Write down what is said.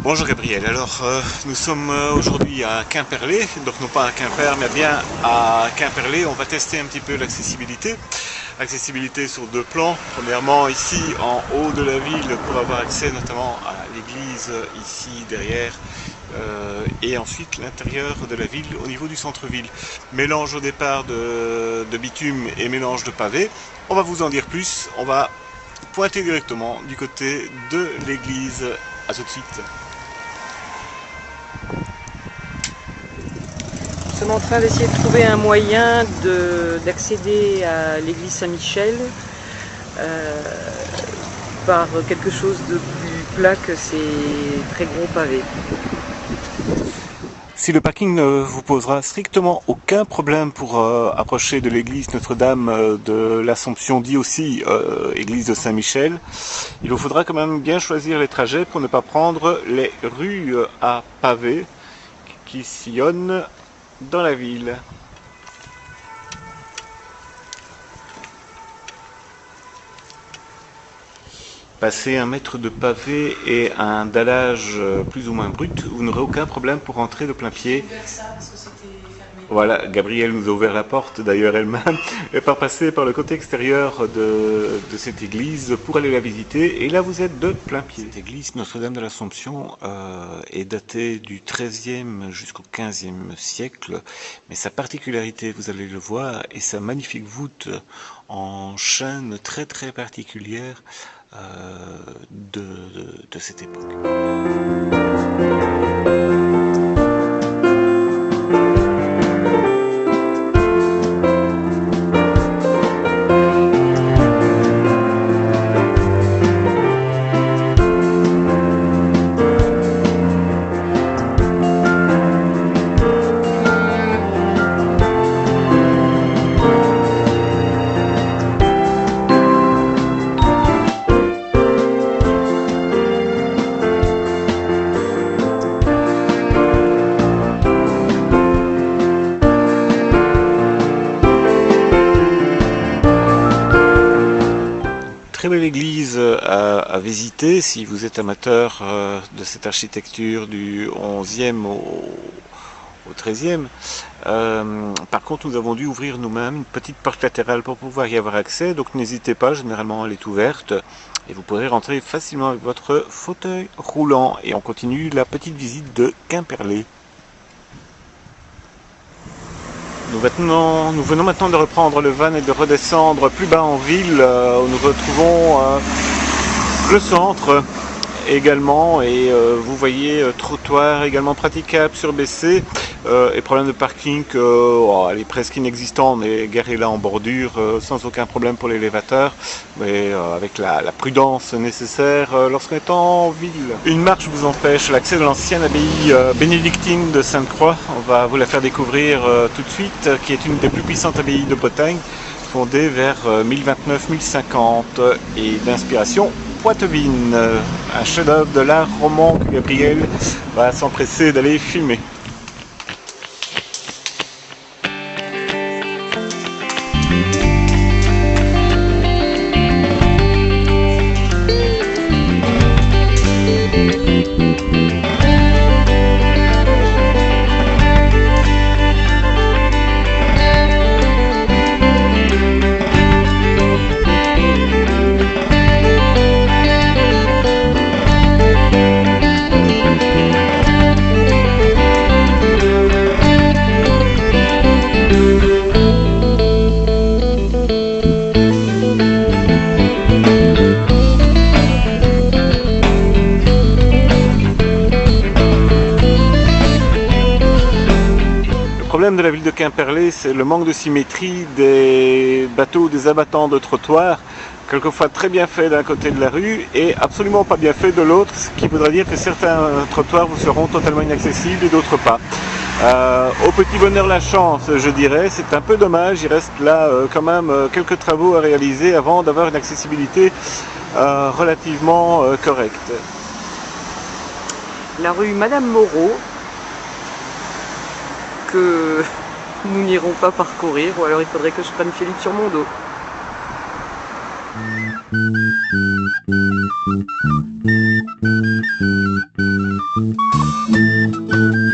Bonjour Gabriel, alors nous sommes aujourd'hui à Quimperlé, donc non pas à Quimper mais bien à Quimperlé. On va tester un petit peu l'accessibilité. Accessibilité sur deux plans. Premièrement ici en haut de la ville pour avoir accès notamment à l'église ici derrière et ensuite l'intérieur de la ville au niveau du centre-ville. Mélange au départ de bitume et mélange de pavés. On va vous en dire plus, on va pointer directement du côté de l'église. À tout de suite. Nous sommes en train d'essayer de trouver un moyen d'accéder à l'église Saint-Michel par quelque chose de plus plat que ces très gros pavés. Si le parking ne vous posera strictement aucun problème pour approcher de l'église Notre-Dame de l'Assomption, dit aussi église de Saint-Michel, il vous faudra quand même bien choisir les trajets pour ne pas prendre les rues à pavés qui sillonnent dans la ville. Passer un mètre de pavé et un dallage plus ou moins brut, vous n'aurez aucun problème pour rentrer de plein pied. Voilà, Gabrielle nous a ouvert la porte, d'ailleurs elle-même, et par passer par le côté extérieur de cette église pour aller la visiter. Et là, vous êtes de plein pied. Cette église Notre-Dame de l'Assomption est datée du XIIIe jusqu'au XVe siècle. Mais sa particularité, vous allez le voir, est sa magnifique voûte en chêne très très particulière de cette époque. Très belle église à visiter si vous êtes amateur de cette architecture du 11e au 13e. Par contre, nous avons dû ouvrir nous-mêmes une petite porte latérale pour pouvoir y avoir accès, donc n'hésitez pas, généralement elle est ouverte et vous pourrez rentrer facilement avec votre fauteuil roulant. Et on continue la petite visite de Quimperlé. Nous venons maintenant de reprendre le van et de redescendre plus bas en ville où nous retrouvons le centre également et vous voyez trottoir également praticable surbaissé et problème de parking elle est presque inexistante, on est garé là en bordure sans aucun problème pour l'élévateur mais avec la prudence nécessaire lorsqu'on est en ville. Une marche vous empêche l'accès de l'ancienne abbaye bénédictine de Sainte-Croix. On va vous la faire découvrir tout de suite, qui est une des plus puissantes abbayes de Bretagne, fondée vers 1029-1050 et d'inspiration poitevine. Un chef-d'œuvre de l'art roman que Gabriel va s'empresser d'aller filmer. Le problème de la ville de Quimperlé, c'est le manque de symétrie des bateaux, des abattants de trottoirs, quelquefois très bien fait d'un côté de la rue et absolument pas bien fait de l'autre, ce qui voudrait dire que certains trottoirs vous seront totalement inaccessibles et d'autres pas. Au petit bonheur la chance, je dirais, c'est un peu dommage, il reste là quand même quelques travaux à réaliser avant d'avoir une accessibilité relativement correcte. La rue Madame Moreau, que nous n'irons pas parcourir, ou alors il faudrait que je prenne Philippe sur mon dos. Thank you.